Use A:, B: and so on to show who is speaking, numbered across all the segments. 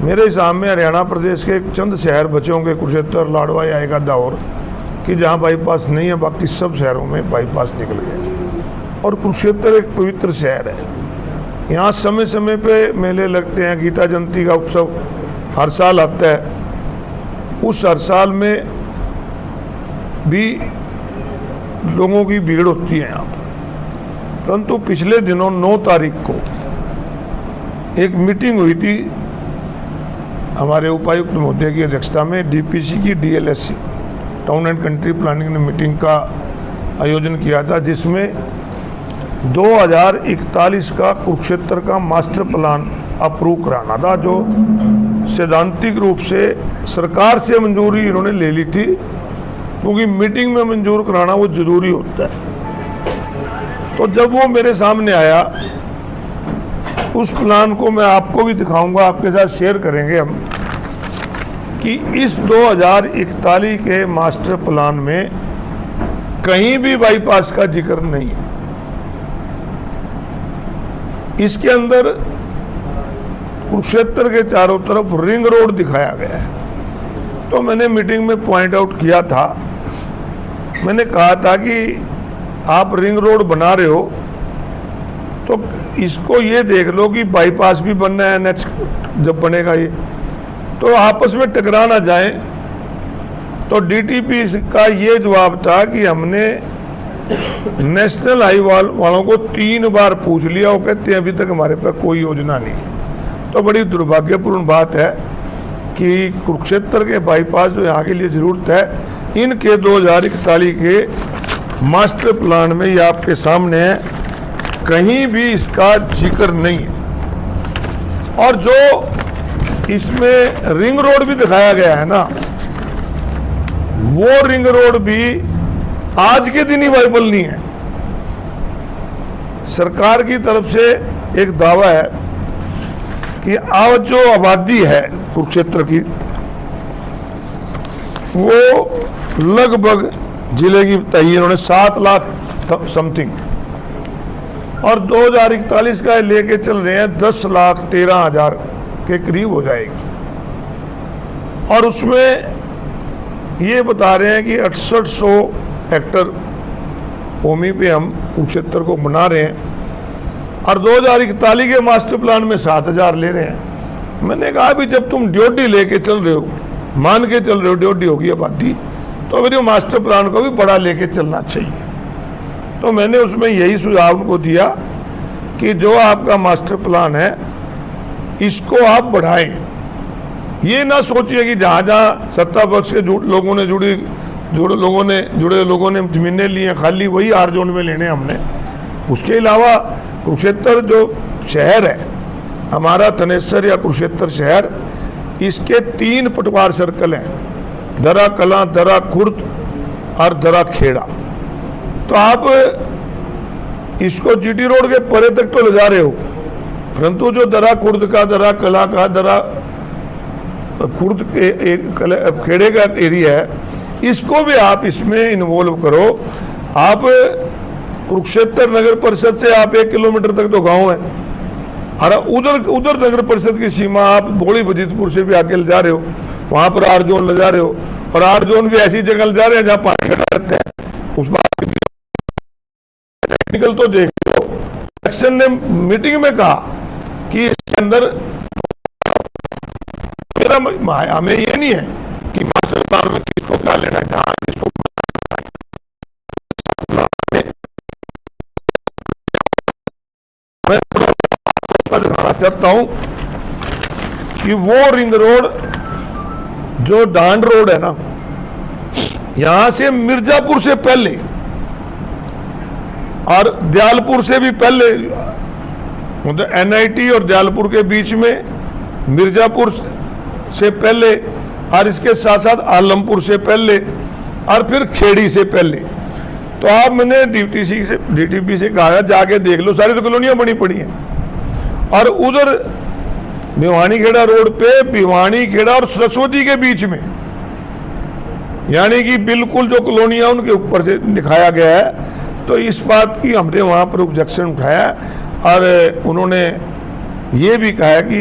A: मेरे हिसाब में हरियाणा प्रदेश के चंद शहर बचे होंगे, कुरुक्षेत्र, लाडवा या एक आधा और, कि जहाँ बाईपास नहीं है, बाकी सब शहरों में बाईपास निकल गए। और कुरुक्षेत्र एक पवित्र शहर है, यहाँ समय समय पे मेले लगते हैं। गीता जयंती का उत्सव हर साल आता है, उस हर साल में भी लोगों की भीड़ होती है यहाँ पर। परंतु पिछले दिनों 9 तारीख को एक मीटिंग हुई थी हमारे उपायुक्त महोदय की अध्यक्षता में, डीपीसी की डीएलएससी टाउन एंड कंट्री प्लानिंग ने मीटिंग का आयोजन किया था, जिसमें 2041 का कुरुक्षेत्र का मास्टर प्लान अप्रूव कराना था, जो सैद्धांतिक रूप से सरकार से मंजूरी इन्होंने ले ली थी, क्योंकि मीटिंग में मंजूर कराना वो जरूरी होता है। तो जब वो मेरे सामने आया, उस प्लान को मैं आपको भी दिखाऊंगा, आपके साथ शेयर करेंगे हम, कि इस 2041 के मास्टर प्लान में कहीं भी बाईपास का जिक्र नहीं है। इसके अंदर कुरुक्षेत्र के चारों तरफ रिंग रोड दिखाया गया है। तो मैंने मीटिंग में पॉइंट आउट किया था, मैंने कहा था कि आप रिंग रोड बना रहे हो तो इसको ये देख लो कि बाईपास भी बनना है नेक्स्ट जब बनेगा ये, तो आपस में टकरा ना जाए। तो डीटीपी का ये जवाब था कि हमने नेशनल हाईवे वालों को 3 बार पूछ लिया, वो कहते हैं अभी तक हमारे पास कोई योजना नहीं है। तो बड़ी दुर्भाग्यपूर्ण बात है कि कुरुक्षेत्र के बाईपास जो यहाँ के लिए जरूरत है, इनके 2041 के मास्टर प्लान में ये आपके सामने है, कहीं भी इसका जिक्र नहीं है। और जो इसमें रिंग रोड भी दिखाया गया है ना, वो रिंग रोड भी आज के दिन ही वाइबल नहीं है। सरकार की तरफ से एक दावा है कि आज जो आबादी है कुरुक्षेत्र की, वो लगभग जिले की बताइए इन्होंने 7 लाख समथिंग, और 2041 का लेके चल रहे हैं 10,13,000 के करीब हो जाएगी। और उसमें ये बता रहे हैं कि 6800 हेक्टर भूमि पे हम कुरुक्षेत्र को बना रहे हैं, और 2041 के मास्टर प्लान में 7,000 ले रहे हैं। मैंने कहा भी जब तुम ड्योढ़ी लेके चल रहे हो, मान के चल रहे हो ड्योढ़ी होगी आबादी, तो फिर मास्टर प्लान को भी बड़ा लेके चलना चाहिए। तो मैंने उसमें यही सुझाव उनको दिया कि जो आपका मास्टर प्लान है इसको आप बढ़ाएं। ये ना सोचिए कि जहाँ जहाँ सत्ता पक्ष के जुड़े लोगों ने जमीनें ली हैं खाली, वही आर जोन में लेने हमने। उसके अलावा कुरुक्षेत्र जो शहर है हमारा, थनेसर या कुरुक्षेत्र शहर, इसके 3 पटवार सर्कल हैं, दरा कलां, दरा खुर्द और दरा खेड़ा। तो आप इसको जीटी रोड के परे तक तो ले जा रहे हो, परंतु जो दरा खुर्द का, दरा कला का, दरा खुर्द के खेड़े का एरिया है, इसको भी आप इसमें इन्वॉल्व करो। आप कुरुक्षेत्र नगर परिषद से आप 1 किलोमीटर तक तो गांव है, और उधर नगर परिषद की सीमा आप बोड़ी बजीतपुर से भी आगे ले जा रहे हो, वहां पर आर जोन ले जा रहे हो, और आर जोन भी ऐसी जगह ले जा रहे हैं जहां पानी खड़ा रहता है। उस बात टेक्निकल तो देख लो। एक्शन ने मीटिंग में कहा कि इसके अंदर हमें ये नहीं है कि मास्टर प्लान में किसको क्या लेना है, जहां किसको मैं दिखाना चाहता हूं कि वो रिंग रोड जो डांड रोड है ना, यहां से मिर्जापुर से पहले और दयालपुर से भी पहले, मतलब एनआईटी और दयालपुर के बीच में मिर्जापुर से पहले, और इसके साथ साथ आलमपुर से पहले, और फिर खेड़ी से पहले। तो आप मैंने डीटीपी से कहा जाके देख लो, सारी तो कॉलोनियां बनी पड़ी हैं। और उधर भिवानी खेड़ा रोड पे भिवानी खेड़ा और सरस्वती के बीच में, यानी कि बिल्कुल जो कॉलोनियां उनके ऊपर से दिखाया गया है। तो इस बात की हमने वहाँ पर ऑब्जेक्शन उठाया, और उन्होंने ये भी कहा कि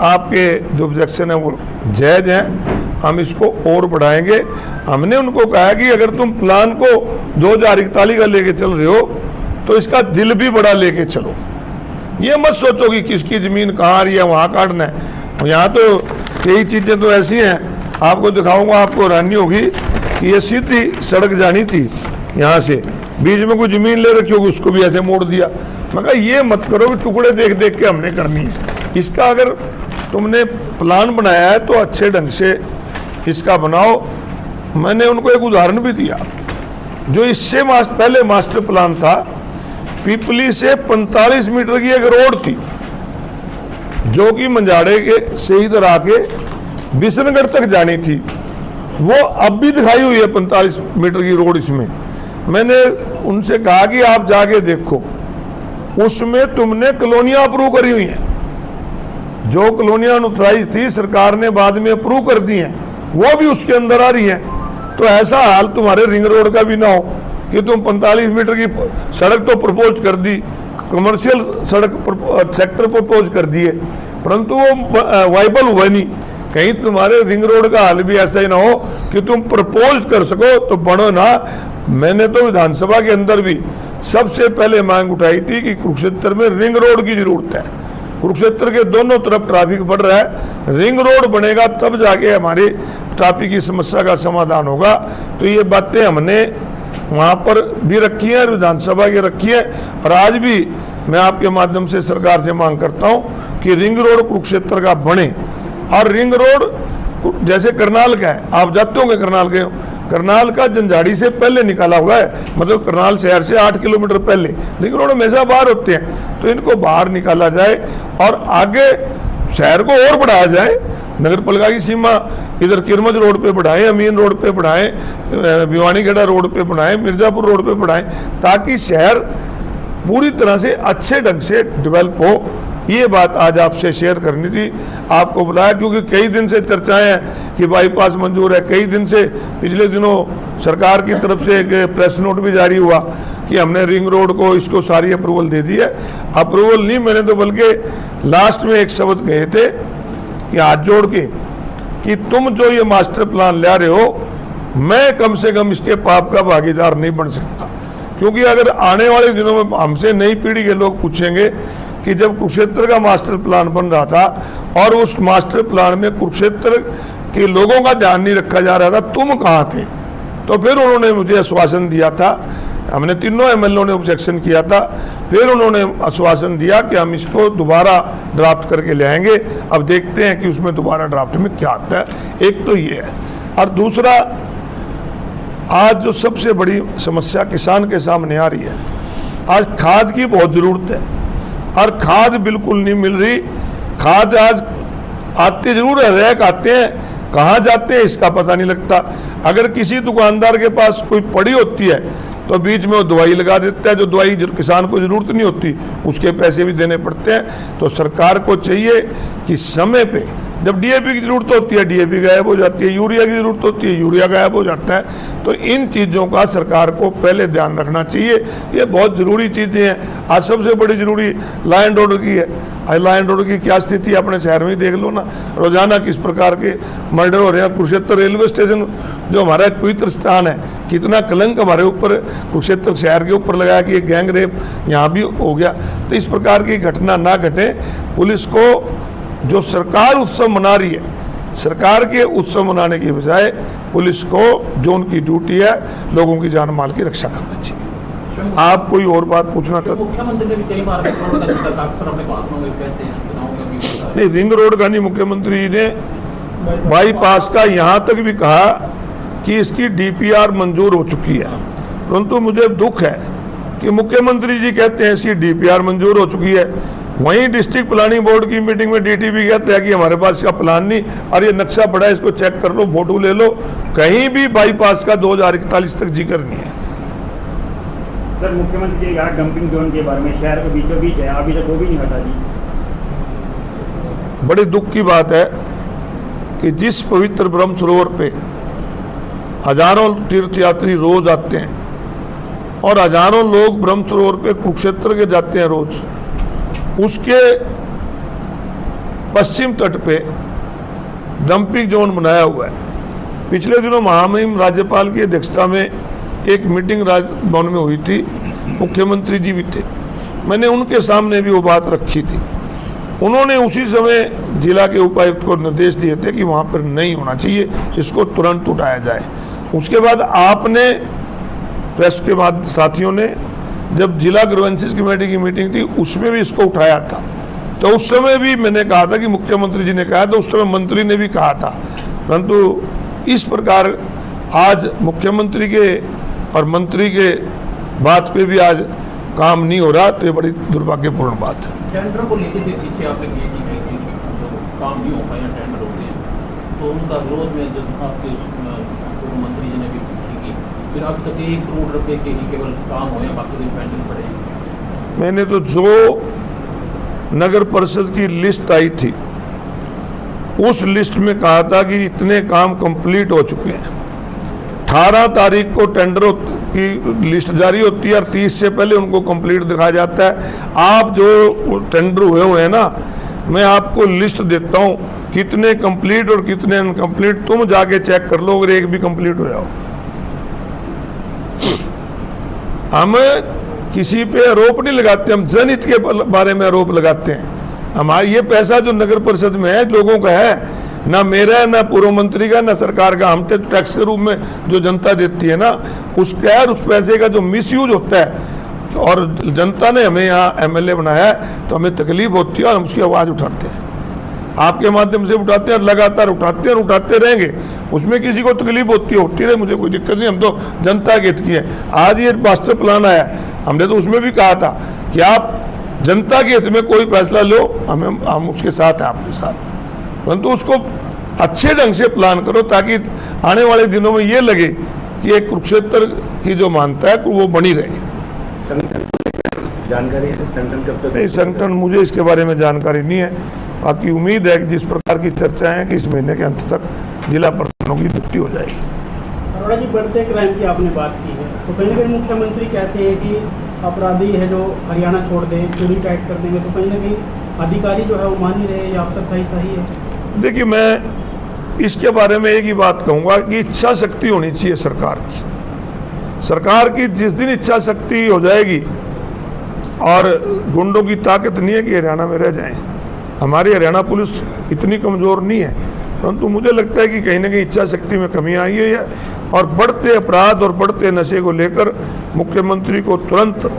A: आपके जो ऑब्जेक्शन है वो जायज़ हैं, हम इसको और बढ़ाएंगे। हमने उनको कहा कि अगर तुम प्लान को 2041 का लेके चल रहे हो तो इसका दिल भी बड़ा लेके चलो। ये मत सोचो कि किसकी ज़मीन कहाँ आ रही है, वहाँ काटना है। यहाँ तो कई चीज़ें तो ऐसी हैं, आपको दिखाऊंगा, आपको हैरानी होगी कि ये सीधी सड़क जानी थी, यहाँ से बीच में कोई ज़मीन ले रखी होगी, उसको भी ऐसे मोड़ दिया। मैं कहा ये मत करो कि टुकड़े देख देख के हमने करनी है। इसका अगर तुमने प्लान बनाया है तो अच्छे ढंग से इसका बनाओ। मैंने उनको एक उदाहरण भी दिया, जो इससे पहले मास्टर प्लान था, पिपली से 45 मीटर की एक रोड थी जो कि मंझाड़े के से इधर आके बिशनगढ़ तक जानी थी, वो अब भी दिखाई हुई है 45 मीटर की रोड। इसमें मैंने उनसे कहा कि आप जाके देखो, उसमें तुमने कॉलोनियां अप्रूव करी हुई हैं, जो कॉलोनियां अनऑथराइज थी सरकार ने बाद में अप्रूव कर दी हैं, वो भी उसके अंदर आ रही है। तो ऐसा हाल तुम्हारे रिंग रोड का भी ना हो कि तुम 45 मीटर की सड़क तो प्रपोज कर दी, कमर्शियल सड़क सेक्टर प्रपोज कर दिए, परंतु वो वाइबल हुआ नहीं। कहीं तुम्हारे रिंग रोड का हाल भी ऐसा ही ना हो कि तुम प्रपोज कर सको तो बढ़ो ना। मैंने तो विधानसभा के अंदर भी सबसे पहले मांग उठाई थी कि कुरुक्षेत्र में रिंग रोड की जरूरत है। कुरुक्षेत्र के दोनों तरफ ट्रैफिक बढ़ रहा है, रिंग रोड बनेगा तब जाके हमारी ट्रैफिक की समस्या का समाधान होगा। तो ये बातें हमने वहाँ पर भी रखी हैं, विधानसभा की रखी है, और आज भी मैं आपके माध्यम से सरकार से मांग करता हूँ कि रिंग रोड कुरुक्षेत्र का बने। और रिंग रोड जैसे करनाल का है, आप जाते होंगे करनाल के, करनाल का जंजाड़ी से पहले निकाला हुआ है, मतलब करनाल शहर से 8 किलोमीटर पहले। रिंग रोड हमेशा बाहर होते हैं, तो इनको बाहर निकाला जाए और आगे शहर को और बढ़ाया जाए। नगर पालिका की सीमा इधर किरमज रोड पे बढ़ाएं, अमीन रोड पे बढ़ाएं, भिवानीगढ़ रोड पे बढ़ाएं, मिर्जापुर रोड पे बढ़ाएं, ताकि शहर पूरी तरह से अच्छे ढंग से डेवलप हो। ये बात आज आपसे शेयर करनी थी, आपको बुलाया क्योंकि कई दिन से चर्चाएं हैं कि बाईपास मंजूर है। कई दिन से, पिछले दिनों सरकार की तरफ से एक प्रेस नोट भी जारी हुआ कि हमने रिंग रोड को इसको सारी अप्रूवल दे दी है। अप्रूवल नहीं, मैंने तो बल्कि लास्ट में एक शब्द कहे थे कि हाथ जोड़ के कि तुम जो ये मास्टर प्लान ला रहे हो, मैं कम से कम इसके पाप का भागीदार नहीं बन सकता। क्योंकि अगर आने वाले दिनों में हमसे नई पीढ़ी के लोग पूछेंगे कि जब कुरुक्षेत्र का मास्टर प्लान बन रहा था और उस मास्टर प्लान में कुरुक्षेत्र के लोगों का ध्यान नहीं रखा जा रहा था, तुम कहाँ थे? तो फिर उन्होंने मुझे आश्वासन दिया था, हमने तीनों एमएलए ने ऑब्जेक्शन किया था, फिर उन्होंने आश्वासन दिया कि हम इसको दोबारा ड्राफ्ट करके ले आएंगे। अब देखते हैं कि उसमें दोबारा ड्राफ्ट में क्या आता है। एक तो ये है, और दूसरा, आज जो सबसे बड़ी समस्या किसान के सामने आ रही है, आज खाद की बहुत ज़रूरत है और खाद बिल्कुल नहीं मिल रही। खाद आज आते जरूर है, रैक आते हैं, कहाँ जाते हैं इसका पता नहीं लगता। अगर किसी दुकानदार के पास कोई पड़ी होती है तो बीच में वो दवाई लगा देता है, जो दवाई किसान को जरूरत नहीं होती, उसके पैसे भी देने पड़ते हैं। तो सरकार को चाहिए कि समय पे, जब डीएपी की जरूरत होती है डीएपी गायब हो जाती है, यूरिया की जरूरत होती है यूरिया गायब हो जाता है। तो इन चीज़ों का सरकार को पहले ध्यान रखना चाहिए। ये बहुत ज़रूरी चीज़ें हैं। आज सबसे बड़ी ज़रूरी लॉ एंड ऑर्डर की है। आज लॉ एंड ऑर्डर की क्या स्थिति है अपने शहर में ही देख लो ना, रोजाना किस प्रकार के मर्डर हो रहे हैं। कुरुक्षेत्र रेलवे स्टेशन जो हमारा एक पवित्र स्थान है, कितना कलंक हमारे ऊपर कुरुक्षेत्र शहर के ऊपर लगाया कि गैंग रेप यहाँ भी हो गया। तो इस प्रकार की घटना ना घटे। पुलिस को, जो सरकार उत्सव मना रही है, सरकार के उत्सव मनाने की बजाय पुलिस को जो उनकी ड्यूटी है, लोगों की जान माल की रक्षा करना चाहिए। आप कोई और बात पूछना चाहते?
B: मुख्यमंत्री ने भी कई बार अक्सर अपने भाषणों में कहते हैं, चुनाव में भी
A: नहीं, रिंग रोड का नहीं, मुख्यमंत्री जी ने बाईपास का यहाँ तक भी कहा कि इसकी डीपीआर मंजूर हो चुकी है। परंतु मुझे दुख है कि मुख्यमंत्री जी कहते हैं इसकी डीपीआर मंजूर हो चुकी है, वहीं डिस्ट्रिक्ट प्लानिंग बोर्ड की मीटिंग में डीटीपी कहते हैं कि हमारे पास इसका प्लान नहीं, और ये नक्शा पड़ा है, इसको चेक कर लो, फोटो ले लो। कहीं भी बाईपास का 2041 तक जिक्र नहीं है।
C: सर, मुख्यमंत्री जी यहाँ डंपिंग जोन के बारे में, शहर के बीचों बीच है, अभी तक वो भी नहीं हटा दी।
A: बड़ी दुख की बात है कि जिस पवित्र ब्रह्म सरोवर पे हजारों तीर्थयात्री रोज आते हैं और हजारों लोग ब्रह्म सरोवर पे कुरुक्षेत्र के जाते हैं रोज, उसके पश्चिम तट पे डंपिंग जोन बनाया हुआ है। पिछले दिनों महामहिम राज्यपाल की अध्यक्षता में एक मीटिंग राजभवन में हुई थी, मुख्यमंत्री जी भी थे। मैंने उनके सामने भी वो बात रखी थी। उन्होंने उसी समय जिला के उपायुक्त को निर्देश दिए थे कि वहाँ पर नहीं होना चाहिए, इसको तुरंत उठाया जाए। उसके बाद आपने प्रेस के बाद साथियों ने जब जिला ग्रीवेंसेस कमेटी की मीटिंग थी उसमें भी इसको उठाया था, तो उस समय भी मैंने कहा था कि मुख्यमंत्री जी ने कहा था, उस समय मंत्री ने भी कहा था, परंतु इस प्रकार आज मुख्यमंत्री के और मंत्री के बात पे भी आज काम नहीं हो रहा, तो ये बड़ी दुर्भाग्यपूर्ण बात है।
B: टेंडर को लेकर जो पीछे आपने जो काम नहीं हो पाया, टेंडर होते हैं, तो उनका विरोध में जब आपके पूर्व मंत्री जी ने भी चिट्ठी की, फिर अब तक 1 करोड़ रुपए के ही केवल काम हो, बाकी दिन पेंडिंग पड़े।
A: मैंने तो जो नगर परिषद की लिस्ट आई थी उस लिस्ट में कहा था कि इतने काम कंप्लीट हो चुके हैं। 18 तारीख को टेंडर की लिस्ट जारी होती है और 30 से पहले उनको कंप्लीट दिखाया जाता है। आप जो टेंडर हुए हैं ना, मैं आपको लिस्ट देता हूं कितने कंप्लीट और कितने अनकंप्लीट, तुम जाके चेक कर लो अगर एक भी कंप्लीट हो जाओ। हम किसी पे आरोप नहीं लगाते, हम जनहित के बारे में आरोप लगाते हैं। हमारा ये पैसा जो नगर परिषद में है लोगों का है, ना मेरा है, ना पूर्व मंत्री का, ना सरकार का। हम तो टैक्स के रूप में जो जनता देती है ना, उसका उस पैसे का जो मिसयूज होता है और जनता ने हमें यहाँ एमएलए बनाया है, तो हमें तकलीफ होती है और हम उसकी आवाज़ उठाते हैं। आपके माध्यम से उठाते हैं, लगातार उठाते हैं और उठाते रहेंगे। उसमें किसी को तकलीफ होती रहे, मुझे कोई दिक्कत नहीं, हम तो जनता के हित की है। आज ये मास्टर प्लान आया, हमने तो उसमें भी कहा था कि आप जनता के हित में कोई फैसला लो, हम उसके साथ हैं, आपके साथ, परंतु उसको अच्छे ढंग से प्लान करो ताकि आने वाले दिनों में ये लगे कि एक कुरुक्षेत्र की जो मान्यता है वो बनी रहे।
D: जानकारी है संगठन कब तक?
A: नहीं, संगठन मुझे इसके बारे में जानकारी नहीं है। बाकी उम्मीद है कि जिस प्रकार की चर्चाएं हैं कि इस महीने के अंत तक जिला प्रधानों की नियुक्ति हो जाएगी।
E: अरोड़ा जी, बढ़ते क्राइम की आपने बात की है, तो कहीं ना कहीं मुख्यमंत्री कहते हैं कि अपराधी है जो हरियाणा छोड़ दे, चोरी टाइट कर देंगे, तो कहीं ना कहीं अधिकारी जो है वो मान ही रहे, या अफसर सही है?
A: देखिए, मैं इसके बारे में एक ही बात कहूँगा कि इच्छा शक्ति होनी चाहिए सरकार की। सरकार की जिस दिन इच्छा शक्ति हो जाएगी, और गुंडों की ताकत नहीं है कि हरियाणा में रह जाएं। हमारी हरियाणा पुलिस इतनी कमज़ोर नहीं है, परंतु मुझे लगता है कि कहीं ना कहीं इच्छा शक्ति में कमी आई है, और बढ़ते अपराध और बढ़ते नशे को लेकर मुख्यमंत्री को तुरंत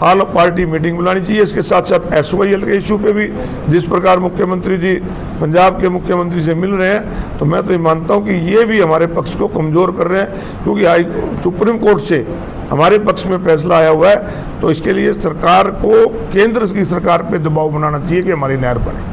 A: ऑल पार्टी मीटिंग बुलानी चाहिए। इसके साथ साथ SYL के इशू पे भी जिस प्रकार मुख्यमंत्री जी पंजाब के मुख्यमंत्री से मिल रहे हैं, तो मैं तो ये मानता हूँ कि ये भी हमारे पक्ष को कमज़ोर कर रहे हैं, क्योंकि सुप्रीम कोर्ट से हमारे पक्ष में फैसला आया हुआ है। तो इसके लिए सरकार को केंद्र की सरकार पे दबाव बनाना चाहिए कि हमारी नहर बने।